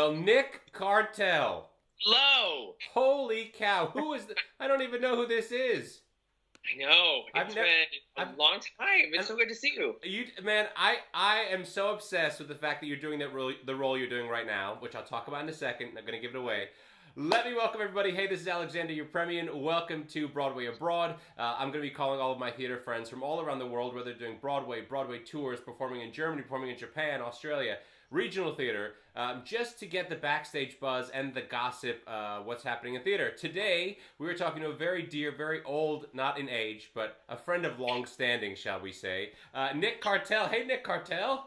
Well, Nick Cartell. Hello. Holy cow! Who is? I don't even know who this is. I know I've it's never. been a I've. long time. It's And so good to see you. you, man. I am so obsessed with the fact that you're doing the role you're doing right now, which I'll talk about in a second. I'm gonna give it away. Let me welcome everybody. Hey, this is Alexander, your Premian. Welcome to Broadway Abroad. I'm going to be calling all of my theater friends from all around the world, whether they're doing Broadway tours, performing in Germany, performing in Japan, Australia, regional theater, just to get the backstage buzz and the gossip, what's happening in theater. Today, we were talking to a very dear, very old, not in age, but a friend of long standing, shall we say, Nick Cartell. Hey, Nick Cartell.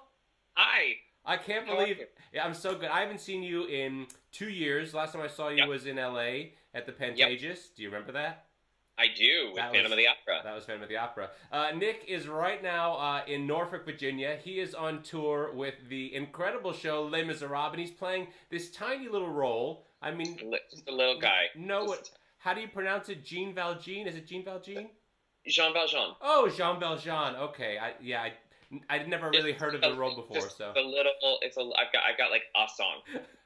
Hi. I can't How are believe. you? Yeah, I'm so good. I haven't seen you in 2 years. Last time I saw you Yep. was in LA at the Yep. Pantages. Do you remember that? I do with That Phantom was of the Opera. that was Phantom of the Opera. Nick is right now in Norfolk, Virginia. He is on tour with the incredible show Les Miserables, and he's playing this tiny little role. I mean, Just a little guy. no, what? Just How do you pronounce it? Jean Valjean? Is it Jean Valjean? Jean Valjean. Oh, Jean Valjean. Okay, I'd never really heard of the role before, Just so. a little. I've got like a song.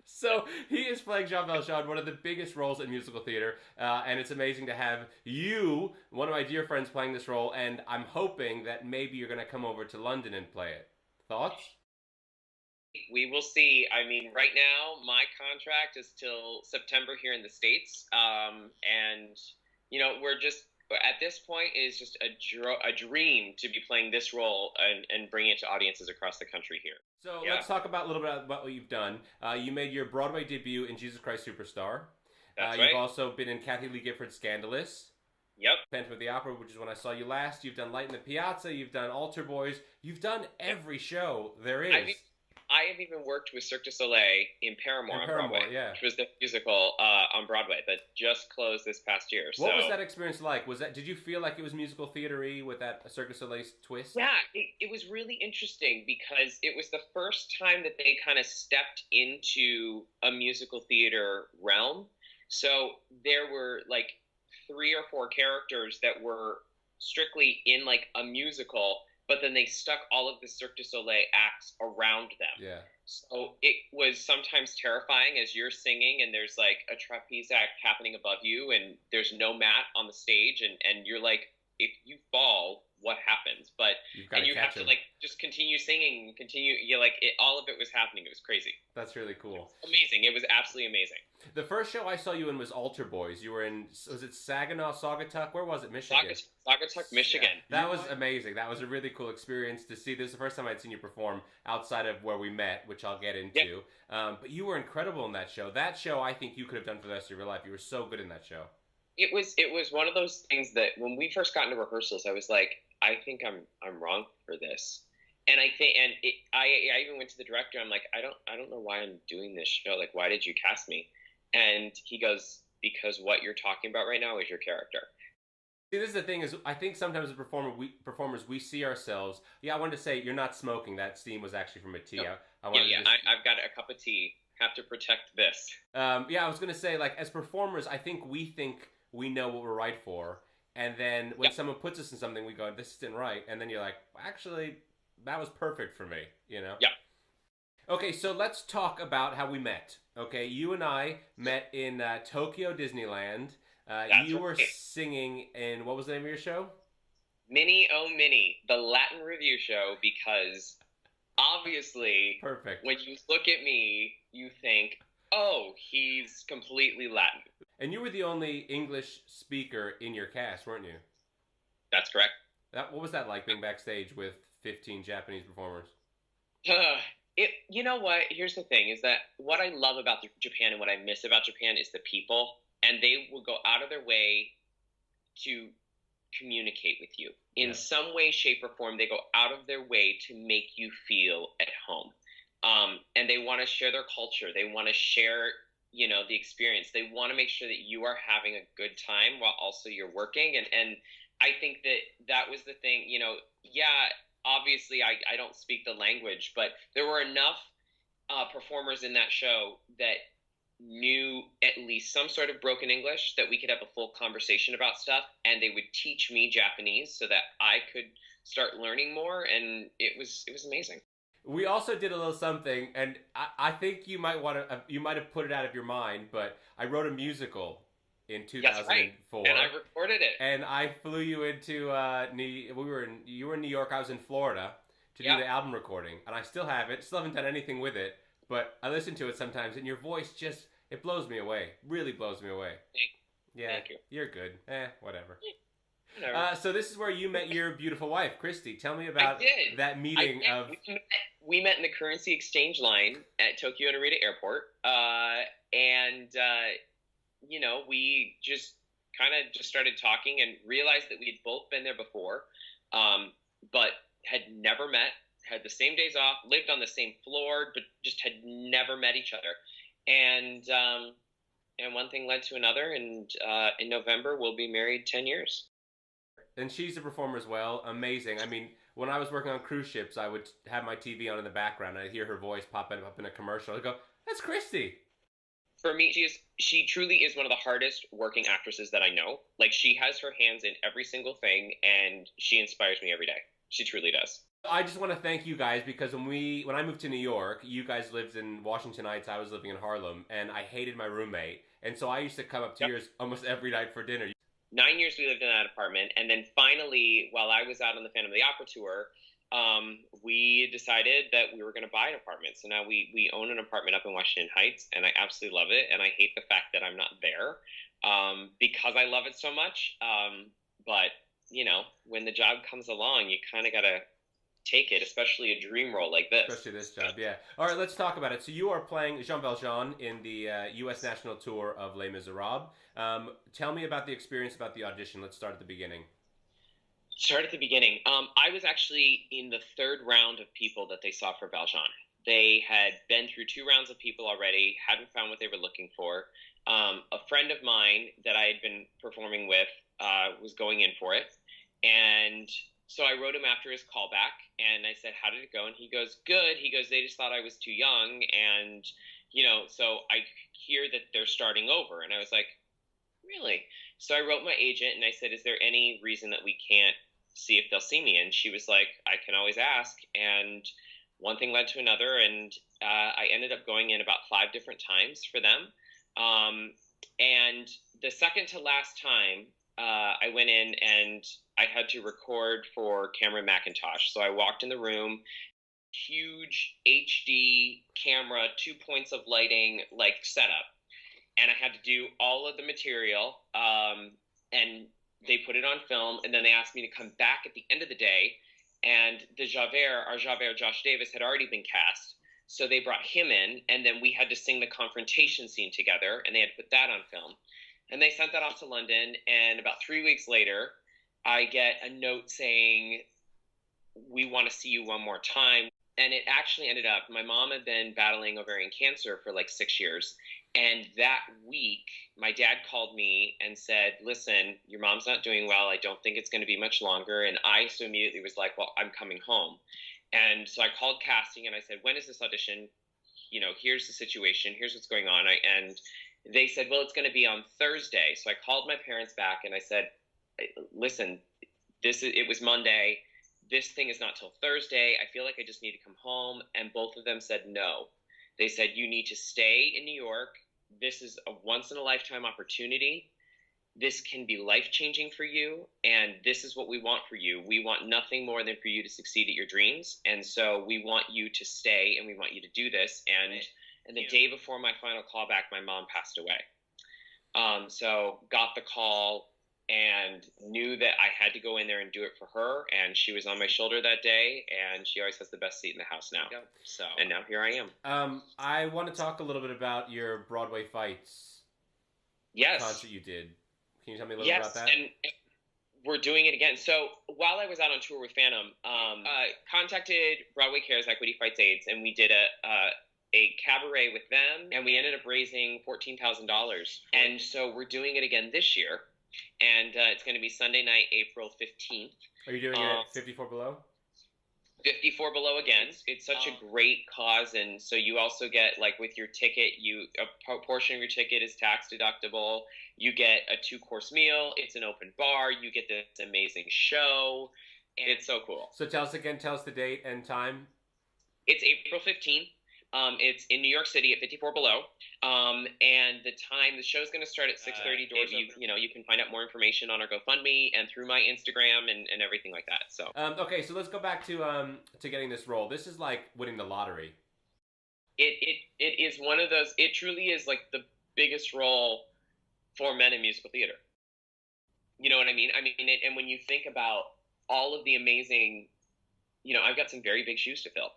So he is playing Jean Valjean, one of the biggest roles in musical theater, and it's amazing to have you, one of my dear friends, playing this role. And I'm hoping that maybe you're going to come over to London and play it. Thoughts? We will see. I mean, right now my contract is till September here in the States, and we're just at this point is just a dream to be playing this role and bringing it to audiences across the country here. So Yeah, let's talk about a little bit about what you've done. You made your Broadway debut in Jesus Christ Superstar. that's You've right. also been in Kathy Lee Gifford's Scandalous. Yep. Phantom of the Opera, which is when I saw you last. You've done Light in the Piazza. You've done Altar Boys. You've done every show there I've is. I have even worked with Cirque du Soleil in Paramore In on Paramore, Broadway, yeah. which was the musical on Broadway that just closed this past year. What was So that experience like? Did you feel like it was musical theater-y with that Cirque du Soleil twist? yeah, it was really interesting because it was the first time that they kind of stepped into a musical theater realm. So there were like three or four characters that were strictly in like a musical, but then they stuck all of the Cirque du Soleil acts around them. Yeah. So it was sometimes terrifying as you're singing and there's like a trapeze act happening above you and there's no mat on the stage and you're like, if you fall, what happens? But You've got and to you have catch to him. like just continue singing and continue. You like it, all of it was happening. It was crazy, That's really cool. amazing. It was absolutely amazing. The first show I saw you in was Altar Boys. You were in, was it Saginaw, Saugatuck? Where was it? Michigan. Saugatuck, Michigan. Yeah, that was amazing. That was a really cool experience to see. This is the first time I'd seen you perform outside of where we met, which I'll get into. But you were incredible in that show. That show, I think you could have done for the rest of your life. You were so good in that show. It was one of those things that when we first got into rehearsals, I was like, I think I'm wrong for this. And I even went to the director. I'm like, I don't know why I'm doing this show. Like, why did you cast me? And he goes, because what you're talking about right now is your character. See, this is the thing is, I think sometimes as performers, we see ourselves. Yeah, I wanted to say, you're not smoking. That steam was actually from a tea. No. I wanted to just, I've got a cup of tea. Have to protect this. yeah, I was going to say, like, as performers, I think we know what we're right for. And then when Yeah. someone puts us in something, we go, this isn't right. And then you're like, actually, that was perfect for me, you know? Yeah. Okay, so let's talk about how we met. Okay, you and I met in Tokyo Disneyland. That's You were right. singing in, what was the name of your show? Minnie Oh Minnie, the Latin review show, because obviously Perfect. when you look at me, you think, oh, he's completely Latin. And you were the only English speaker in your cast, weren't you? That's correct. What was that like being backstage with 15 Japanese performers? You know what? Here's the thing: is that what I love about Japan and what I miss about Japan is the people, and they will go out of their way to communicate with you in Yeah. some way, shape, or form. They go out of their way to make you feel at home, and they want to share their culture. They want to share, the experience. They want to make sure that you are having a good time while also you're working, and I think that was the thing. Yeah. Obviously, I don't speak the language, but there were enough performers in that show that knew at least some sort of broken English that we could have a full conversation about stuff, and they would teach me Japanese so that I could start learning more, and it was amazing. We also did a little something, and I think you might want to. You might have put it out of your mind, but I wrote a musical in That's right. 2004, And I recorded it. and I flew you into you were in New York, I was in Florida to do Yeah. the album recording, and I still have it. Still haven't done anything with it, but I listen to it sometimes, and your voice just it blows me away. Really blows me away. Yeah, Thank you. You're good. Whatever. Whatever. So this is where you met your beautiful wife, Christy. Tell me about that meeting of. We met in the currency exchange line at Tokyo Narita Airport, and you know, we just kind of just started talking and realized that we had both been there before, but had never met. Had the same days off, lived on the same floor, but just had never met each other, and one thing led to another, and in November we'll be married 10 years. And she's a performer as well. Amazing. I mean, when I was working on cruise ships, I would have my TV on in the background, and I'd hear her voice popping up in a commercial. I'd go, "That's Christy." For me, she truly is one of the hardest working actresses that I know. Like, she has her hands in every single thing, and she inspires me every day. She truly does. I just want to thank you guys because when I moved to New York, you guys lived in Washington Heights. I was living in Harlem, and I hated my roommate, and so I used to come up to yours almost every night for dinner. 9 years we lived in that apartment, and then finally, while I was out on the Phantom of the Opera tour, we decided that we were going to buy an apartment. So now we own an apartment up in Washington Heights, and I absolutely love it. And I hate the fact that I'm not there because I love it so much. But, you know, when the job comes along, you kind of got to take it, especially a dream role like this. Especially this job, yeah. All right, let's talk about it. So you are playing Jean Valjean in the U.S. national tour of Les Miserables. Tell me about the experience, about the audition. Let's start at the beginning. Start at the beginning. I was actually in the third round of people that they saw for Valjean. They had been through 2 rounds of people already, hadn't found what they were looking for. A friend of mine that I had been performing with was going in for it. And so I wrote him after his callback, and I said, "How did it go?" And he goes, "Good." He goes, "They just thought I was too young." And, you know, so I hear that they're starting over. And I was like, "Really?" So I wrote my agent, and I said, "Is there any reason that we can't see if they'll see me?" And she was like, "I can always ask." And one thing led to another, and I ended up going in about 5 different times for them. And the second to last time, I went in and I had to record for Cameron McIntosh. So I walked in the room, huge HD camera, 2 points of lighting, like setup. And I had to do all of the material, and they put it on film, and then they asked me to come back at the end of the day, and our Javert, Josh Davis, had already been cast, so they brought him in, and then we had to sing the confrontation scene together, and they had put that on film. And they sent that off to London, and about 3 weeks later, I get a note saying, "We want to see you one more time." And it actually ended up, my mom had been battling ovarian cancer for like 6 years. And that week, my dad called me and said, "Listen, your mom's not doing well. I don't think it's going to be much longer." And I so immediately was like, "Well, I'm coming home." And so I called casting and I said, "When is this audition? You know, here's the situation. Here's what's going on." And they said, "Well, it's going to be on Thursday." So I called my parents back and I said, "Listen, it was Monday. This thing is not till Thursday. I feel like I just need to come home." And both of them said no. They said, "You need to stay in New York. This is a once-in-a-lifetime opportunity. This can be life-changing for you, and this is what we want for you. We want nothing more than for you to succeed at your dreams, and so we want you to stay, and we want you to do this." And the day before my final callback, my mom passed away. So got the call and knew that I had to go in there and do it for her, and she was on my shoulder that day, and she always has the best seat in the house now. So, and now here I am. I want to talk a little bit about your Broadway Fights concert you did. Can you tell me a little bit about that? Yes, and we're doing it again. So while I was out on tour with Phantom, contacted Broadway Cares Equity Fights AIDS, and we did a cabaret with them, and we ended up raising $14,000. And so we're doing it again this year. And it's going to be Sunday night, April 15th. Are you doing it at 54 Below? 54 Below again. It's such a great cause, and so you also get, like, with your ticket, a portion of your ticket is tax deductible. You get a 2-course meal. It's an open bar. You get this amazing show. And it's so cool. So tell us the date and time. It's April 15th. It's in New York City at 54 Below. And the show's going to start at 6:30. Doors you can find out more information on our GoFundMe and through my Instagram and everything like that. So okay, so let's go back to getting this role. This is like winning the lottery. It is one of those. It truly is like the biggest role for men in musical theater. You know what I mean? And when you think about all of the amazing, I've got some very big shoes to fill.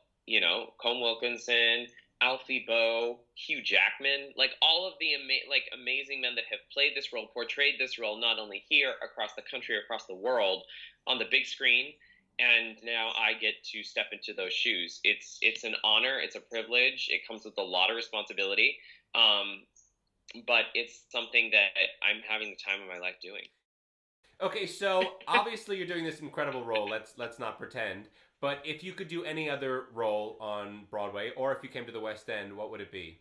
Colm Wilkinson, Alfie Boe, Hugh Jackman, like all of the amazing men that have played this role, portrayed this role, not only here, across the country, across the world, on the big screen. And now I get to step into those shoes. It's an honor. It's a privilege. It comes with a lot of responsibility. But it's something that I'm having the time of my life doing. Okay, so obviously you're doing this incredible role. Let's not pretend. But if you could do any other role on Broadway, or if you came to the West End, what would it be?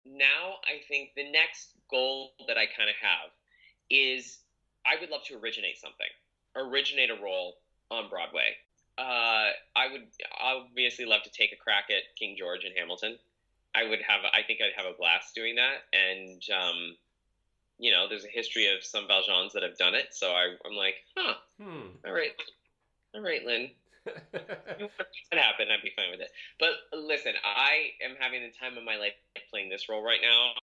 Now I think the next goal that I kind of have is I would love to originate a role on Broadway. I would obviously love to take a crack at King George and Hamilton. I think I'd have a blast doing that. And, there's a history of some Valjeans that have done it. So I'm like, all right, Lynn. If that happened, I'd be fine with it. But listen, I am having the time of my life playing this role right now.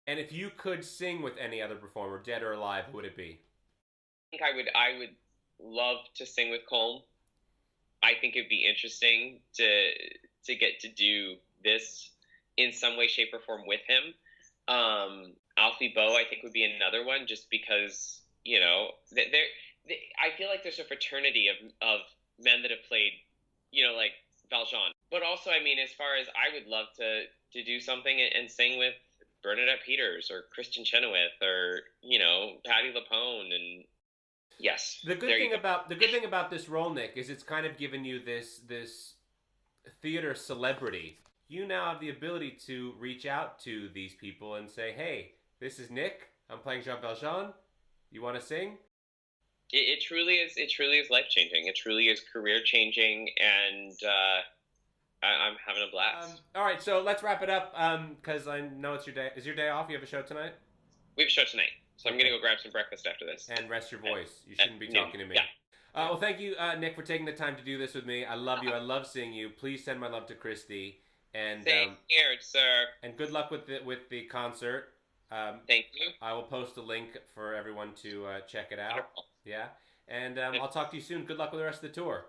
And if you could sing with any other performer, dead or alive, who would it be? I think I would love to sing with Colm. I think it'd be interesting to get to do this in some way, shape, or form with him. Alfie Boe, I think, would be another one, just because I feel like there's a fraternity of men that have played, like Valjean. But also, as far as I would love to do something and sing with Bernadette Peters or Kristen Chenoweth or Patti LuPone and. Yes. The good thing about this role, Nick, is it's kind of given you this theater celebrity. You now have the ability to reach out to these people and say, "Hey, this is Nick. I'm playing Jean Valjean. You want to sing?" It truly is. It truly is life changing. It truly is career changing, and I'm having a blast. All right, so let's wrap it up because I know it's your day. Is your day off? You have a show tonight? We have a show tonight. So I'm going to go grab some breakfast after this. And rest your voice. You shouldn't be talking to me. Yeah. Well, thank you, Nick, for taking the time to do this with me. I love you. I love seeing you. Please send my love to Christy. And same here, sir. And good luck with the concert. Thank you. I will post a link for everyone to check it out. Wonderful. Yeah. And I'll talk to you soon. Good luck with the rest of the tour.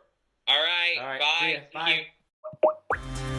All right. All right. Bye. See ya. Bye. Thank you.